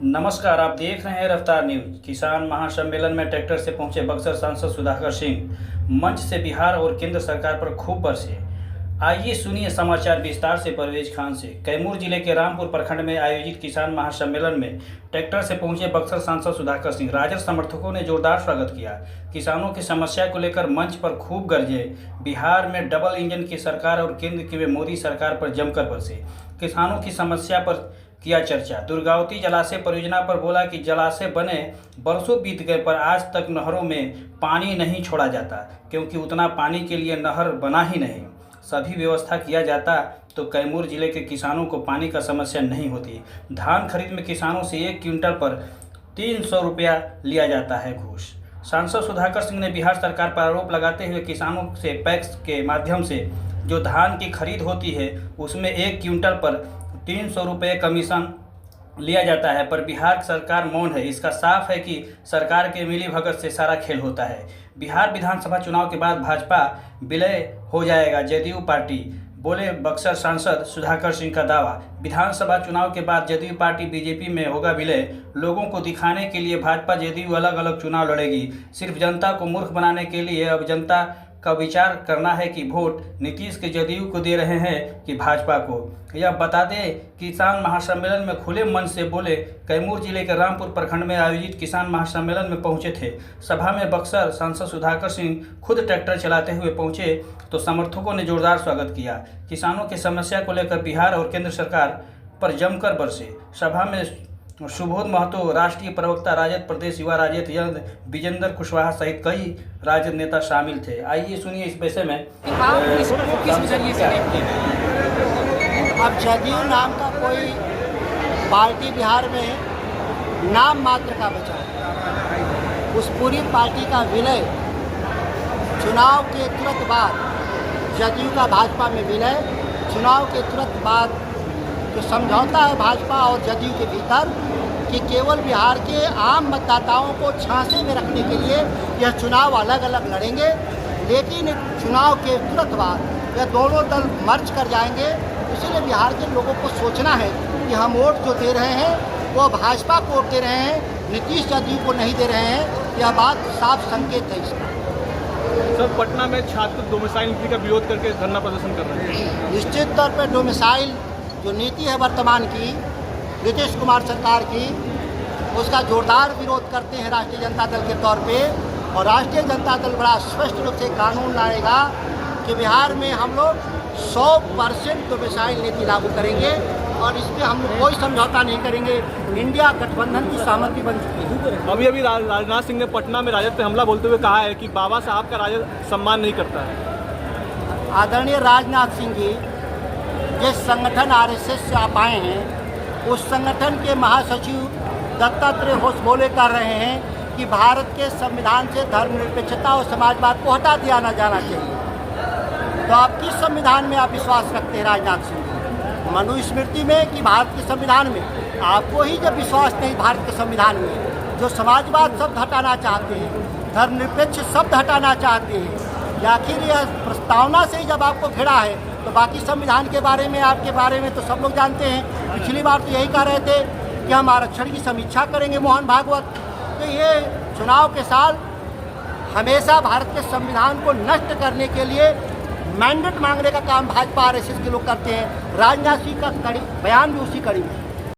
नमस्कार, आप देख रहे हैं रफ्तार न्यूज। किसान महासम्मेलन में ट्रैक्टर से पहुंचे बक्सर सांसद सुधाकर सिंह। मंच से बिहार और केंद्र सरकार पर खूब बरसे। आइए सुनिए समाचार विस्तार से। परवेज खान से। कैमूर जिले के रामपुर प्रखंड में आयोजित किसान महासम्मेलन में ट्रैक्टर से पहुंचे बक्सर सांसद सुधाकर सिंह। राजद समर्थकों ने जोरदार स्वागत किया। किसानों की समस्या को लेकर मंच पर खूब गरजे। बिहार में डबल इंजन की सरकार और केंद्र में मोदी सरकार पर जमकर बरसे। किसानों की समस्या पर किया चर्चा। दुर्गावती जलाशय परियोजना पर बोला कि जलाशय बने बरसों बीत गए पर आज तक नहरों में पानी नहीं छोड़ा जाता, क्योंकि उतना पानी के लिए नहर बना ही नहीं। सभी व्यवस्था किया जाता तो कैमूर जिले के किसानों को पानी का समस्या नहीं होती। धान खरीद में किसानों से 1 क्विंटल पर 300 रुपया लिया जाता है घूस। सांसद सुधाकर सिंह ने बिहार सरकार पर आरोप लगाते हुए किसानों से पैक्स के माध्यम से जो धान की खरीद होती है उसमें 1 क्विंटल पर 300 रुपये कमीशन लिया जाता है, पर बिहार सरकार मौन है। इसका साफ है कि सरकार के मिली भगत से सारा खेल होता है। बिहार विधानसभा चुनाव के बाद भाजपा विलय हो जाएगा, जदयू पार्टी, बोले बक्सर सांसद सुधाकर सिंह का दावा। विधानसभा चुनाव के बाद जदयू पार्टी बीजेपी में होगा विलय। लोगों को दिखाने के लिए भाजपा जदयू अलग अलग चुनाव लड़ेगी। सिर्फ जनता को मूर्ख बनाने के लिए अब जनता का विचार करना है कि वोट नीतीश के जदयू को दे रहे हैं कि भाजपा को। यह बता दें, किसान महासम्मेलन में खुले मन से बोले। कैमूर जिले के रामपुर प्रखंड में आयोजित किसान महासम्मेलन में पहुंचे थे। सभा में बक्सर सांसद सुधाकर सिंह खुद ट्रैक्टर चलाते हुए पहुंचे तो समर्थकों ने जोरदार स्वागत किया। किसानों की समस्या को लेकर बिहार और केंद्र सरकार पर जमकर बरसे। सभा में सुबोध महतो, राष्ट्रीय प्रवक्ता राजद प्रदेश युवा राजद विजेंद्र कुशवाहा सहित कई राजद नेता शामिल थे। आइए सुनिए इस विषय में। अब जदयू नाम का कोई पार्टी बिहार में नाम मात्र का बचा है। उस पूरी पार्टी का विलय चुनाव के तुरंत बाद, जदयू का भाजपा में विलय चुनाव के तुरंत बाद जो समझौता है भाजपा और जदयू के भीतर कि केवल बिहार के आम मतदाताओं को झांसे में रखने के लिए यह चुनाव अलग अलग लड़ेंगे, लेकिन चुनाव के तुरंत बाद यह दोनों दल मर्ज कर जाएंगे। इसीलिए बिहार के लोगों को सोचना है कि हम वोट जो दे रहे हैं वो भाजपा को वोट दे रहे हैं, नीतीश जदयू को नहीं दे रहे हैं। यह बात साफ संकेत है इसका। सर, पटना में छात्र डोमिसाइल नीति का विरोध करके धरना प्रदर्शन कर रहे हैं। निश्चित तौर पर डोमिसाइल जो नीति है वर्तमान की नीतीश कुमार सरकार की, उसका जोरदार विरोध करते हैं राष्ट्रीय जनता दल के तौर पे। और राष्ट्रीय जनता दल बड़ा स्पष्ट रूप से कानून लाएगा कि बिहार में हम लोग 100% डोमिसाइल नीति लागू करेंगे और इस पर हम लोग कोई समझौता नहीं करेंगे। इंडिया गठबंधन की सहमति बन चुकी है। अभी राजनाथ सिंह ने पटना में राजद पे हमला बोलते हुए कहा है कि बाबा साहब का राजद सम्मान नहीं करता है। आदरणीय राजनाथ सिंह जी जिस संगठन आरएसएस से आप आए हैं, उस संगठन के महासचिव दत्तात्रेय होसबोले कर रहे हैं कि भारत के संविधान से धर्मनिरपेक्षता और समाजवाद को हटा दिया न जाना चाहिए। तो आप किस संविधान में आप विश्वास रखते हैं राजनाथ सिंह? मनुस्मृति में कि भारत के संविधान में? आपको ही जब विश्वास नहीं भारत के संविधान में, जो समाजवाद शब्द हटाना चाहते हैं, धर्मनिरपेक्ष शब्द हटाना चाहते हैं, या आखिर यह प्रस्तावना से ही जब आपको घिरा है तो बाकी संविधान के बारे में, आपके बारे में तो सब लोग जानते हैं। पिछली बार तो यही कह रहे थे कि हम आरक्षण की समीक्षा करेंगे, मोहन भागवत। तो ये चुनाव के साल हमेशा भारत के संविधान को नष्ट करने के लिए मैंडेट मांगने का काम भाजपा आरएसएस के लोग करते हैं। राजनाथ सिंह का बयान भी उसी कड़ी में।